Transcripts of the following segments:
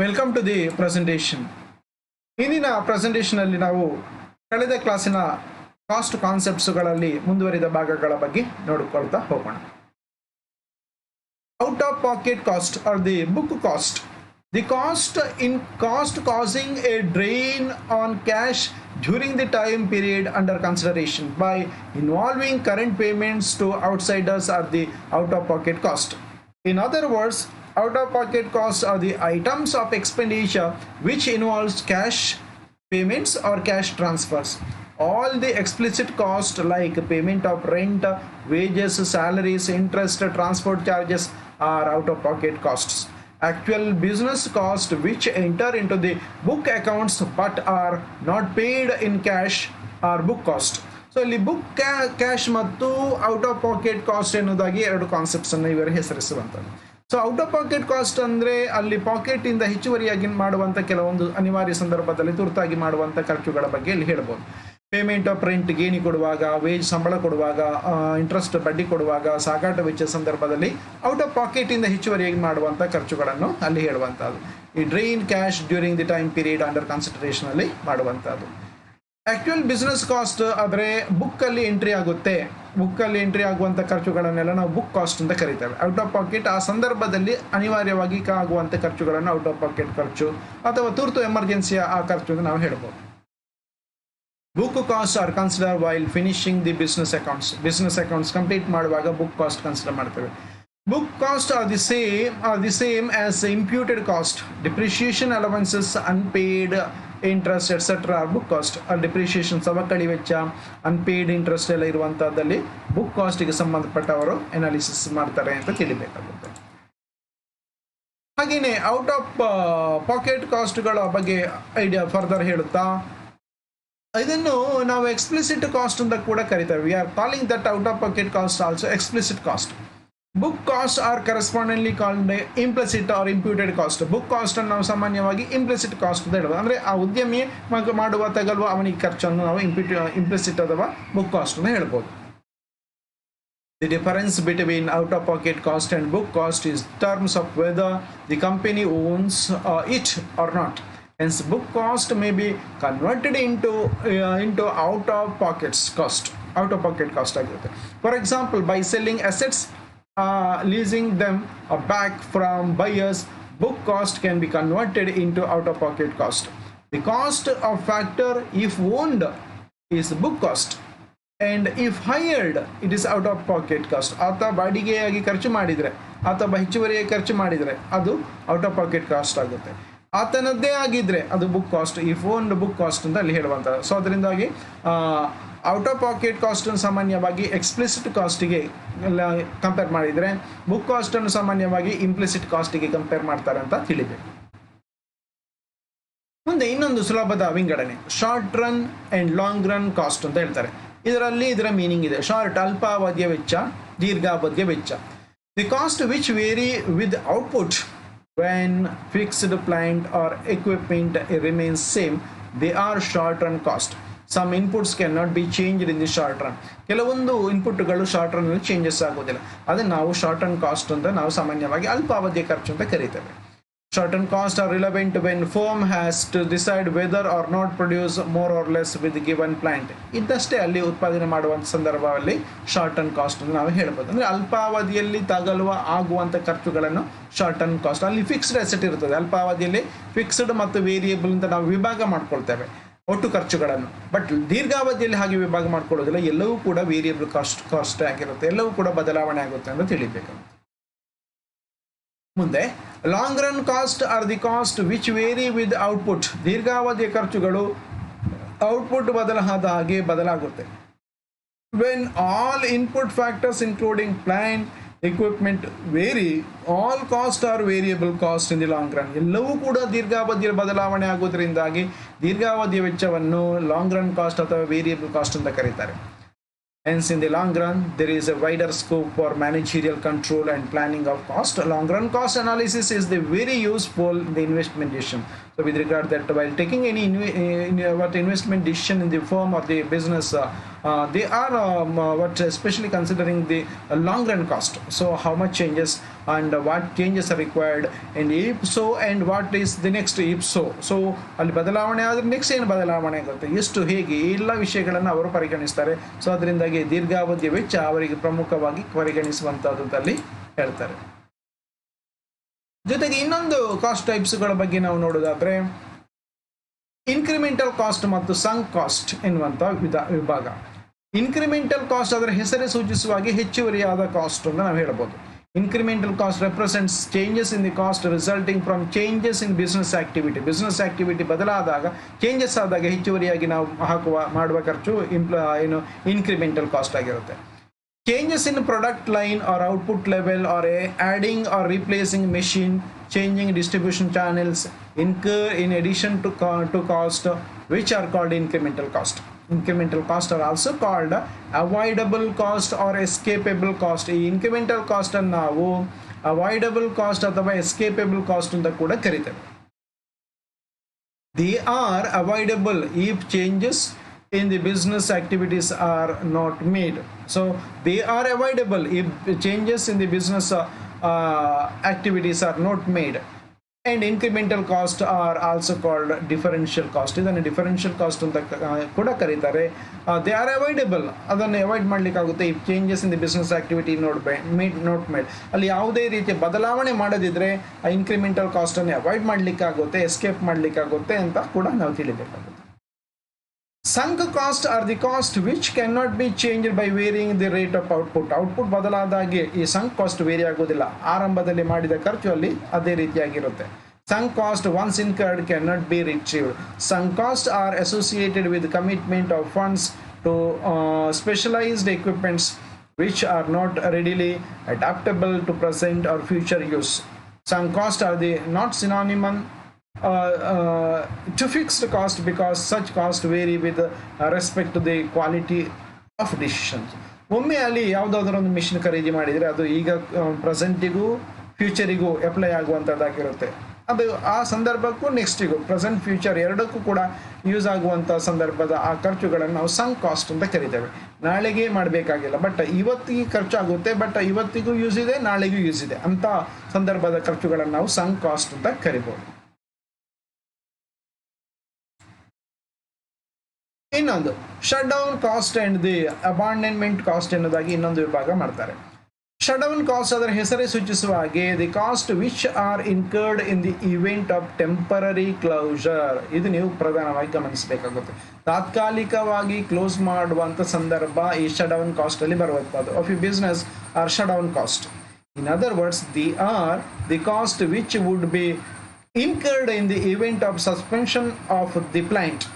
Welcome to the presentation. ಇಂದಿನ ಪ್ರೆಸೆಂಟೇಷನಲ್ಲಿ ನಾವು ಕಳೆದ ಕ್ಲಾಸಿನ ಕಾಸ್ಟ್ ಕಾನ್ಸೆಪ್ಟ್ಸ್ಗಳಲ್ಲಿ ಮುಂದುವರಿದ ಭಾಗಗಳ ಬಗ್ಗೆ ನೋಡಿಕೊಳ್ತಾ ಹೋಗೋಣ. Out of pocket cost are the book cost. The cost causing a drain on cash during the time period under consideration by involving current payments to outsiders are the out-of-pocket cost. In other words, out-of-pocket costs are the items of expenditure which involves cash payments or cash transfers. All the explicit costs like payment of rent, wages, salaries, interest, transport charges are out-of-pocket costs. Actual business costs which enter into the book accounts but are not paid in cash are book cost. So ಇಲ್ಲಿ book cash ಮತ್ತು out of pocket cost ಎನ್ನುವುದಾಗಿ ಎರಡು concepts ಅನ್ನು ಇವರು ಹೆಸರಿಸುವಂಥದ್ದು. So out of pocket cost ಅಂದರೆ ಅಲ್ಲಿ packet ಇಂದ ಹೆಚ್ಚುವರಿಯಾಗಿ ಮಾಡುವಂಥ ಕೆಲವೊಂದು ಅನಿವಾರ್ಯ ಸಂದರ್ಭದಲ್ಲಿ ತುರ್ತಾಗಿ ಮಾಡುವಂಥ ಖರ್ಚುಗಳ ಬಗ್ಗೆ ಇಲ್ಲಿ ಹೇಳ್ಬೋದು. ಪೇಮೆಂಟ್ ಆಫ್ ರೆಂಟ್ ಗೇಣಿ ಕೊಡುವಾಗ, ವೇಜ್ ಸಂಬಳ ಕೊಡುವಾಗ, ಇಂಟ್ರೆಸ್ಟ್ ಬಡ್ಡಿ ಕೊಡುವಾಗ, ಸಾಗಾಟ ವೆಚ್ಚ ಸಂದರ್ಭದಲ್ಲಿ ಔಟ್ ಆಫ್ ಪಾಕೆಟ್ ಇಂದ ಹೆಚ್ಚುವರಿಯಾಗಿ ಮಾಡುವಂಥ ಖರ್ಚುಗಳನ್ನು ಅಲ್ಲಿ ಹೇಳುವಂಥದ್ದು. ಈ drain cash during the time period under consideration ಅಲ್ಲಿ ಮಾಡುವಂಥದ್ದು. ಆಕ್ಚುಯಲ್ ಬಿಸ್ನೆಸ್ ಕಾಸ್ಟ್ ಆದರೆ ಬುಕ್ಕಲ್ಲಿ ಎಂಟ್ರಿ ಆಗುತ್ತೆ. ಬುಕ್ಕಲ್ಲಿ ಎಂಟ್ರಿ ಆಗುವಂಥ ಖರ್ಚುಗಳನ್ನೆಲ್ಲ ನಾವು ಬುಕ್ ಕಾಸ್ಟ್ ಅಂತ ಕರಿತೇವೆ. ಔಟ್ ಆಫ್ ಪಾಕೆಟ್ ಆ ಸಂದರ್ಭದಲ್ಲಿ ಅನಿವಾರ್ಯವಾಗಿ ಆಗುವಂಥ ಖರ್ಚುಗಳನ್ನು ಔಟ್ ಆಫ್ ಪಾಕೆಟ್ ಖರ್ಚು ಅಥವಾ ತುರ್ತು ಎಮರ್ಜೆನ್ಸಿಯ ಆ ಖರ್ಚು ಅಂತ ನಾವು ಹೇಳ್ಬೋದು. Book cost are consider while finishing the business accounts. Business accounts complete ಮಾಡುವಾಗ ಬುಕ್ ಕಾಸ್ಟ್ ಕನ್ಸಿಡರ್ ಮಾಡ್ತೇವೆ. Book cost are the same as imputed cost. Depreciation allowances, unpaid interest etcetera are book cost. Depreciation ಸವಕಳಿ ವೆಚ್ಚ, unpaid interest ಎಲ್ಲ ಇರುವಂಥದ್ದಲ್ಲಿ book ಕಾಸ್ಟಿಗೆ ಸಂಬಂಧಪಟ್ಟವರು analysis ಮಾಡ್ತಾರೆ ಅಂತ ತಿಳಿಬೇಕಾಗುತ್ತೆ. ಹಾಗೆಯೇ out of packet ಕಾಸ್ಟ್ಗಳ ಬಗ್ಗೆ ಐಡಿಯಾ ಫರ್ದರ್ ಹೇಳುತ್ತಾ ಇದನ್ನು ನಾವು ಎಕ್ಸ್ಪ್ಲಿಸಿಟ್ ಕಾಸ್ಟ್ ಅಂತ ಕೂಡ ಕರಿತೇವೆ. We are calling that out of pocket cost also explicit cost. Book cost are correspondently called implicit or imputed cost. Book cost ಅನ್ನು ನಾವು ಸಾಮಾನ್ಯವಾಗಿ ಇಂಪ್ಲಿಸಿಟ್ ಕಾಸ್ಟ್ ಅಂತ ಹೇಳೋದು. ಅಂದರೆ ಆ ಉದ್ಯಮಿ ಮಾಡುವ ತಗಲುವ ಅವನಿಗೆ ಖರ್ಚನ್ನು ನಾವು ಇಂಪ್ಲಿಸಿಟ್ ಅಥವಾ ಬುಕ್ ಕಾಸ್ಟ್ ಅಂತ ಹೇಳ್ಬೋದು. The difference between out-of-pocket cost and book cost is terms of whether the company owns it or not. Hence, book cost may be converted into out-of-pocket cost ಆಗಿರುತ್ತೆ. For example, by selling assets, leasing them back from buyers, book cost can be converted into out-of-pocket cost. The cost of factor, if owned, is book cost. And if hired, it is out of pocket cost. ಆತ ಬಾಡಿಗೆಯಾಗಿ ಖರ್ಚು ಮಾಡಿದರೆ ಅಥವಾ ಹೆಚ್ಚುವರಿಯಾಗಿ ಖರ್ಚು ಮಾಡಿದರೆ ಅದು out of pocket cost ಆಗುತ್ತೆ. ಆತನದ್ದೇ ಆಗಿದ್ರೆ ಅದು book cost. If owned book cost ಅಂತ ಅಲ್ಲಿ ಹೇಳುವಂಥದ್ದು. ಸೊ ಅದರಿಂದಾಗಿ ಔಟ್ ಆಫ್ ಪಾಕೆಟ್ ಕಾಸ್ಟನ್ನು ಸಾಮಾನ್ಯವಾಗಿ ಎಕ್ಸ್ಪ್ಲಿಸಿಟ್ ಕಾಸ್ಟಿಗೆ ಕಂಪೇರ್ ಮಾಡಿದರೆ ಬುಕ್ ಕಾಸ್ಟನ್ನು ಸಾಮಾನ್ಯವಾಗಿ ಇಂಪ್ಲಿಸಿಟ್ ಕಾಸ್ಟಿಗೆ ಕಂಪೇರ್ ಮಾಡ್ತಾರೆ ಅಂತ ತಿಳಿಬೇಕು. ಮುಂದೆ ಇನ್ನೊಂದು ಸುಲಭದ ವಿಂಗಡಣೆ short run and long run cost ಅಂತ ಹೇಳ್ತಾರೆ. ಇದರ ಮೀನಿಂಗ್ ಇದೆ. ಶಾರ್ಟ್ ಅಲ್ಪಾವಧಿಯ ವೆಚ್ಚ, ದೀರ್ಘಾವಧಿಯ ವೆಚ್ಚ. The cost which vary with output when fixed plant or equipment remains same, they are short run cost. Some inputs can not be changed in the short run. ಕೆಲವೊಂದು ಇನ್ಪುಟ್ಗಳು ಶಾರ್ಟ್ ರನ್ನಲ್ಲಿ ಚೇಂಜಸ್ ಆಗೋದಿಲ್ಲ. ಅದನ್ನು ನಾವು short run cost ಅಂತ ನಾವು ಸಾಮಾನ್ಯವಾಗಿ ಅಲ್ಪಾವಧಿಯ ಖರ್ಚು ಅಂತ ಕರೀತೇವೆ. Short run costs are relevant when firm has to decide whether or not produce more or less with given plant. ಇದ್ದಷ್ಟೇ ಅಲ್ಲಿ ಉತ್ಪಾದನೆ ಮಾಡುವಂಥ ಸಂದರ್ಭದಲ್ಲಿ ಶಾರ್ಟ್ ರನ್ ಕಾಸ್ಟ್ ಅಂತ ನಾವು ಹೇಳ್ಬೋದು. ಅಂದರೆ ಅಲ್ಪಾವಧಿಯಲ್ಲಿ ಆಗುವಂಥ ಖರ್ಚುಗಳನ್ನು ಶಾರ್ಟ್ ರನ್ ಕಾಸ್ಟ್. ಅಲ್ಲಿ ಫಿಕ್ಸ್ಡ್ ಅಸೆಟ್ ಇರ್ತದೆ. ಅಲ್ಪಾವಧಿಯಲ್ಲಿ ಫಿಕ್ಸ್ಡ್ ಮತ್ತು ವೇರಿಯೇಬಲ್ ಅಂತ ನಾವು ವಿಭಾಗ ಮಾಡ್ಕೊಳ್ತೇವೆ ಒಟ್ಟು ಖರ್ಚುಗಳನ್ನು. ಬಟ್ ದೀರ್ಘಾವಧಿಯಲ್ಲಿ ಹಾಗೆ ವಿಭಾಗ ಮಾಡ್ಕೊಳ್ಳೋದಿಲ್ಲ. ಎಲ್ಲವೂ ಕೂಡ ವೇರಿಯೇಬಲ್ ಕಾಸ್ಟ್ ಆಗಿರುತ್ತೆ. ಎಲ್ಲವೂ ಕೂಡ ಬದಲಾವಣೆ ಆಗುತ್ತೆ ಅಂತ ತಿಳಿಬೇಕು. ಮುಂದೆ long run cost are the cost which vary with output. ದೀರ್ಘಾವಧಿಯ ಖರ್ಚುಗಳು ಔಟ್ಪುಟ್ ಬದಲಾದ ಹಾಗೆ ಬದಲಾಗುತ್ತೆ. When all input factors including plant equipment vary, all cost are variable cost in the long run. ಎಲ್ಲವೂ ಕೂಡ ದೀರ್ಘಾವಧಿಯ ಬದಲಾವಣೆ ಆಗೋದ್ರಿಂದಾಗಿ ದೀರ್ಘಾವಧಿಯ ವೆಚ್ಚವನ್ನು ಲಾಂಗ್ ರನ್ ಕಾಸ್ಟ್ ಅಥವಾ ವೇರಿಯಬಲ್ ಕಾಸ್ಟ್ ಅಂತ ಕರೀತಾರೆ. Hence, in the long run, there is a wider scope for managerial control and planning of cost. Long run cost analysis is very useful in the investment decision. So, with regard that, while taking any investment decision in the firm or the business, they are especially considering the long run cost. So, how much changes and what changes are required, and if so, and what is the next if so. So ಅಲ್ಲಿ ಬದಲಾವಣೆ ಆದರೆ next ಏನು ಬದಲಾವಣೆ ಆಗುತ್ತೆ, ಎಷ್ಟು ಹೇಗೆ, ಈ ಎಲ್ಲ ವಿಷಯಗಳನ್ನು ಅವರು ಪರಿಗಣಿಸ್ತಾರೆ. ಸೊ ಅದರಿಂದಾಗಿ ದೀರ್ಘಾವಧಿಯ ವೆಚ್ಚ ಅವರಿಗೆ ಪ್ರಮುಖವಾಗಿ ಪರಿಗಣಿಸುವಂಥದ್ದಲ್ಲಿ ಹೇಳ್ತಾರೆ. ಜೊತೆಗೆ ಇನ್ನೊಂದು ಕಾಸ್ಟ್ ಟೈಪ್ಸ್ಗಳ ಬಗ್ಗೆ ನಾವು ನೋಡೋದಾದ್ರೆ ಇನ್ಕ್ರಿಮೆಂಟಲ್ ಕಾಸ್ಟ್ ಮತ್ತು ಸಂಕ್ ಕಾಸ್ಟ್ ಎನ್ನುವಂಥ ವಿಭಾಗ. ಇನ್ಕ್ರಿಮೆಂಟಲ್ ಕಾಸ್ಟ್ ಅದರ ಹೆಸರೇ ಸೂಚಿಸುವ ಹಾಗೆ ಹೆಚ್ಚುವರಿಯಾದ ಕಾಸ್ಟ್ ಅಂತ ನಾವು ಹೇಳ್ಬೋದು. Incremental cost represents changes in the cost resulting from changes in business activity. Business activity ಬದಲಾದಾಗ ಚೇಂಜಸ್ ಆದಾಗ ಹೆಚ್ಚುವರಿಯಾಗಿ ನಾವು ಮಾಡುವ ಖರ್ಚು ಇನ್ಕ್ರಿಮೆಂಟಲ್ ಕಾಸ್ಟ್ ಆಗಿರುತ್ತೆ. Changes in product line or output level, or adding or replacing machine, changing distribution channels incur in addition to cost, which are called incremental cost. Incremental cost are also called avoidable cost or escapable cost. ಈ incremental cost ಅನ್ನು ನಾವು avoidable cost ಅಥವಾ escapable cost ಅಂತ ಕೂಡ ಕರೀತೇವೆ. They are avoidable if changes in the business activities are not made. So they are avoidable if changes in the business activities are not made. And incremental cost are also called differential cost. ಇದನ್ನು differential cost ಅಂತ ಕೂಡ ಕರೀತಾರೆ. They are avoidable, ಅದನ್ನು avoid ಮಾಡಲಿಕ್ಕಾಗುತ್ತೆ if changes in the business activity not made. ಅಲ್ಲಿ ಯಾವುದೇ ರೀತಿಯ ಬದಲಾವಣೆ ಮಾಡದಿದ್ರೆ ಆ ಇನ್ಕ್ರಿಮೆಂಟಲ್ ಕಾಸ್ಟನ್ನು ಅವಾಯ್ಡ್ ಮಾಡಲಿಕ್ಕಾಗುತ್ತೆ, ಎಸ್ಕೇಪ್ ಮಾಡಲಿಕ್ಕಾಗುತ್ತೆ ಅಂತ ಕೂಡ ನಾವು ತಿಳಿಬೇಕಾಗುತ್ತೆ. Sunk cost are the cost which cannot be changed by varying the rate of output. Output ಬದಲಾದಾಗೆ ಈ ಸಂಕ್ ಕಾಸ್ಟ್ ವೇರಿ ಆಗೋದಿಲ್ಲ. ಆರಂಭದಲ್ಲಿ ಮಾಡಿದ ಖರ್ಚು ಅಲ್ಲಿ ಅದೇ ರೀತಿಯಾಗಿರುತ್ತೆ. Sunk cost once incurred cannot be retrieved. Sunk costs are associated with commitment of funds to specialized equipments which are not readily adaptable to present or future use. Sunk costs are not synonymous to fixed cost because such cost vary with respect to the quality of decisions. ಒಮ್ಮೆ ಅಲ್ಲಿ ಯಾವುದಾದ್ರೂ ಒಂದು machine ಖರೀದಿ ಮಾಡಿದರೆ ಅದು ಈಗ ಪ್ರೆಸೆಂಟಿಗೂ ಫ್ಯೂಚರಿಗೂ apply ಆಗುವಂಥದ್ದಾಗಿರುತ್ತೆ. ಅದು ಆ ಸಂದರ್ಭಕ್ಕೂ ನೆಕ್ಸ್ಟಿಗೂ ಪ್ರೆಸೆಂಟ್ ಫ್ಯೂಚರ್ ಎರಡಕ್ಕೂ ಕೂಡ ಯೂಸ್ ಆಗುವಂಥ ಸಂದರ್ಭದ ಆ ಖರ್ಚುಗಳನ್ನು ನಾವು ಸಂಕ್ ಕಾಸ್ಟ್ ಅಂತ ಕರಿತೇವೆ. ನಾಳೆಗೆ ಮಾಡಬೇಕಾಗಿಲ್ಲ, ಬಟ್ ಇವತ್ತಿಗೆ ಖರ್ಚಾಗುತ್ತೆ, ಬಟ್ ಇವತ್ತಿಗೂ ಯೂಸ್ ಇದೆ, ನಾಳೆಗೂ ಯೂಸ್ ಇದೆ ಅಂತ ಸಂದರ್ಭದ ಖರ್ಚುಗಳನ್ನು ನಾವು ಸಂಕ್ ಕಾಸ್ಟ್ ಅಂತ ಕರಿಬೋದು. ಇನ್ನೊಂದು shut down cost and the abandonment cost ಎನ್ನುವುದಾಗಿ ಇನ್ನೊಂದು ವಿಭಾಗ ಮಾಡ್ತಾರೆ. ಶಟ್ ಡೌನ್ ಕಾಸ್ಟ್ ಅದರ ಹೆಸರೇ ಸೂಚಿಸುವ ಹಾಗೆ the cost which are incurred in the event of temporary closure. ಇದು ನೀವು ಪ್ರಧಾನವಾಗಿ ಗಮನಿಸಬೇಕಾಗುತ್ತೆ. ತಾತ್ಕಾಲಿಕವಾಗಿ ಕ್ಲೋಸ್ ಮಾಡುವಂಥ ಸಂದರ್ಭ ಈ ಶಟ್ ಡೌನ್ ಕಾಸ್ಟ್ ಅಲ್ಲಿ ಬರುವಂಥದ್ದು. Of you business are shut down cost. In other words, the are the cost which would be incurred in the event of suspension of the plant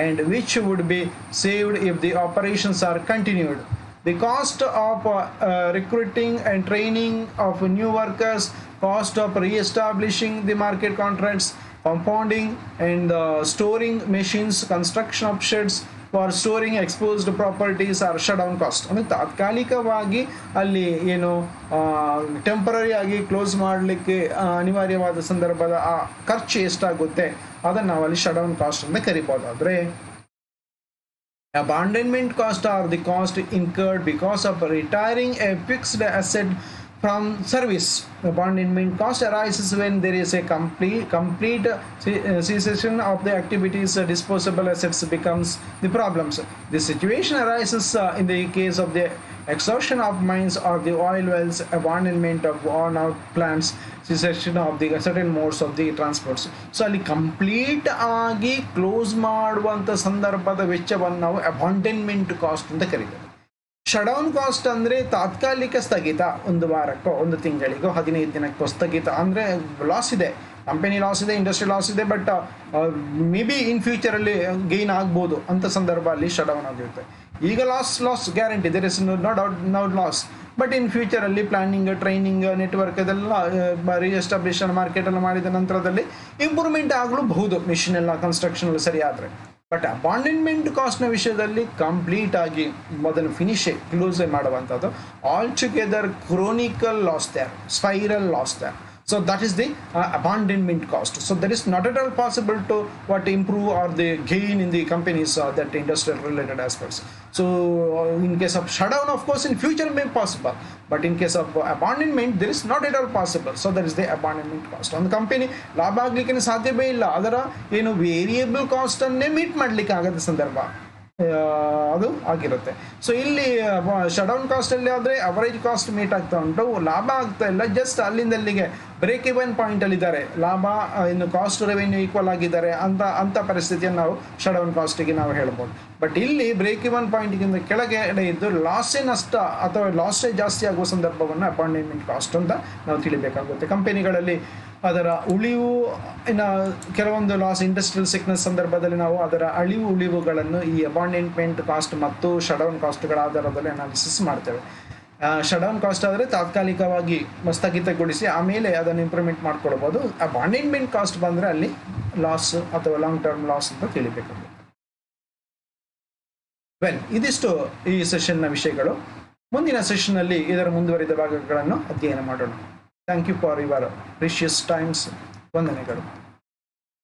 and which would be saved if the operations are continued. The cost of recruiting and training of new workers, cost of re-establishing the market contracts, compounding and storing machines, construction of sheds for storing exposed properties are shut down cost. ಅಂದರೆ ತಾತ್ಕಾಲಿಕವಾಗಿ ಅಲ್ಲಿ ಏನು temporary ಆಗಿ close ಮಾಡಲಿಕ್ಕೆ ಅನಿವಾರ್ಯವಾದ ಸಂದರ್ಭದ ಆ ಖರ್ಚು ಎಷ್ಟಾಗುತ್ತೆ ಅದನ್ನು ನಾವು ಅಲ್ಲಿ ಶಟ್ ಡೌನ್ ಕಾಸ್ಟ್ ಅಂತ ಕರಿಬೋದು. ಆದರೆ abandonment cost are the cost incurred because of retiring a fixed asset from service. Abandonment cost arises when there is a complete cessation of the activities. Disposable assets becomes the problems. This situation arises in the case of the exhaustion of mines or the oil wells, abandonment of worn out plants, cessation of the certain modes of the transports. So ಅಲ್ಲಿ complete ಆಗಿ close ಮಾಡುವಂಥ ಸಂದರ್ಭದ ವೆಚ್ಚವನ್ನು ನಾವು ಅಬಾಂಡನ್ಮೆಂಟ್ cost ಅಂತ ಕರೀತೇವೆ. Shut down cost ಅಂದರೆ ತಾತ್ಕಾಲಿಕ ಸ್ಥಗಿತ, ಒಂದು ವಾರಕ್ಕೋ ಒಂದು ತಿಂಗಳಿಗೋ 15 ದಿನಕ್ಕೋ ಸ್ಥಗಿತ. ಅಂದರೆ ಲಾಸ್ ಇದೆ, ಕಂಪನಿ ಲಾಸ್ ಇದೆ, ಇಂಡಸ್ಟ್ರಿ ಲಾಸ್ ಇದೆ, ಬಟ್ ಮೇ ಬಿ ಇನ್ ಫ್ಯೂಚರಲ್ಲಿ ಗೈನ್ ಆಗ್ಬೋದು ಅಂತ ಸಂದರ್ಭ ಅಲ್ಲಿ ಶಟ್ ಡೌನ್ ಆಗಿರುತ್ತೆ. ಈಗ loss guarantee, there is no loss, but in ಫ್ಯೂಚರಲ್ಲಿ ಪ್ಲಾನಿಂಗ್, ಟ್ರೈನಿಂಗ್, ನೆಟ್ವರ್ಕ್ ಇದೆಲ್ಲ ರಿಎಸ್ಟಾಬ್ಲಿಷನ್ ಮಾರ್ಕೆಟೆಲ್ಲ ಮಾಡಿದ ನಂತರದಲ್ಲಿ ಇಂಪ್ರೂವ್ಮೆಂಟ್ ಆಗಲೂಬಹುದು ಮಿಷಿನ್ ಎಲ್ಲ ಕನ್ಸ್ಟ್ರಕ್ಷನ್ ಎಲ್ಲ ಸರಿ ಆದರೆ. ಬಟ್ ಅಬಾಂಡನ್ಮೆಂಟ್ ಕಾಸ್ಟ್ನ ವಿಷಯದಲ್ಲಿ ಕಂಪ್ಲೀಟ್ ಆಗಿ ಮೊದಲು ಕ್ಲೋಸೇ ಮಾಡುವಂಥದ್ದು. Altogether chronical loss there, spiral loss there. So that is the abandonment cost. So that is not at all possible to what improve or the gain in the companies that industrial related aspects. So in case of shutdown, of course in future may possible, but in case of abandonment there is not at all possible. So that is the abandonment cost. On the company ಲಾಭ ಆಗ್ಲಿಕ್ಕೆ ಸಾಧ್ಯವೇ ಇಲ್ಲ, ಅದರ ಏನು variable cost ಅನ್ನೇ meet ಮಾಡ್ಲಿಕ್ಕೆ ಆಗದ ಸಂದರ್ಭ ಅದು ಆಗಿರುತ್ತೆ. ಸೊ ಇಲ್ಲಿ ಶಟ್ಡೌನ್ ಕಾಸ್ಟ್ ಅಲ್ಲಿ ಆದರೆ ಅವರೇಜ್ ಕಾಸ್ಟ್ ಮೀಟ್ ಆಗ್ತಾ ಉಂಟು, ಲಾಭ ಆಗ್ತಾ ಇಲ್ಲ, ಜಸ್ಟ್ ಅಲ್ಲಿಂದ ಅಲ್ಲಿಗೆ ಬ್ರೇಕ್ ಇವನ್ ಪಾಯಿಂಟ್ ಅಲ್ಲಿ ಇದ್ದಾರೆ, ಲಾಭ ಇನ್ನು ಕಾಸ್ಟ್ ರೆವೆನ್ಯೂ ಈಕ್ವಲ್ ಆಗಿದ್ದಾರೆ ಅಂತ ಪರಿಸ್ಥಿತಿಯನ್ನು ನಾವು ಶಟ್ಡೌನ್ ಕಾಸ್ಟಿಗೆ ನಾವು ಹೇಳ್ಬೋದು. ಬಟ್ ಇಲ್ಲಿ ಬ್ರೇಕ್ ಇವನ್ ಪಾಯಿಂಟ್ಗಿಂತ ಕೆಳಗಡೆ ಇದ್ದು ಲಾಸೇ ನಷ್ಟ ಅಥವಾ ಲಾಸೇ ಜಾಸ್ತಿ ಆಗುವ ಸಂದರ್ಭವನ್ನು ಅಪಾಯಿಂಟ್ಮೆಂಟ್ ಕಾಸ್ಟ್ ಅಂತ ನಾವು ತಿಳಿಬೇಕಾಗುತ್ತೆ. ಕಂಪನಿಗಳಲ್ಲಿ ಅದರ ಉಳಿವು ಇನ್ನು ಕೆಲವೊಂದು ಲಾಸ್ ಇಂಡಸ್ಟ್ರಿಯಲ್ ಸಿಕ್ನೆಸ್ ಸಂದರ್ಭದಲ್ಲಿ ನಾವು ಅದರ ಉಳಿವುಗಳನ್ನು ಈ ಅಪಾಯಿಂಟ್ಮೆಂಟ್ ಕಾಸ್ಟ್ ಮತ್ತು ಶಟ್ಡೌನ್ ಕಾಸ್ಟ್ಗಳ ಆಧಾರದಲ್ಲಿ ಅನಾಲಿಸಿಸ್ ಮಾಡ್ತೇವೆ. ಶಟ್ಡೌನ್ ಕಾಸ್ಟ್ ಆದರೆ ತಾತ್ಕಾಲಿಕವಾಗಿ ಸ್ಥಗಿತಗೊಳಿಸಿ ಆಮೇಲೆ ಅದನ್ನು ಇಂಪ್ರೂವ್ಮೆಂಟ್ ಮಾಡ್ಕೊಳ್ಬೋದು. ಅಪಾಯಿಂಟ್ಮೆಂಟ್ ಕಾಸ್ಟ್ ಬಂದರೆ ಅಲ್ಲಿ ಲಾಸ್ ಅಥವಾ ಲಾಂಗ್ ಟರ್ಮ್ ಲಾಸ್ ಅಂತ ತಿಳಿಬೇಕಾಗುತ್ತೆ. ಇದಿಷ್ಟು ಈ ಸೆಷನ್ನ ವಿಷಯಗಳು. ಮುಂದಿನ ಸೆಷನ್ನಲ್ಲಿ ಇದರ ಮುಂದುವರಿದ ಭಾಗಗಳನ್ನು ಅಧ್ಯಯನ ಮಾಡೋಣ. Thank you for your precious times. ವಂದನೆಗಳು.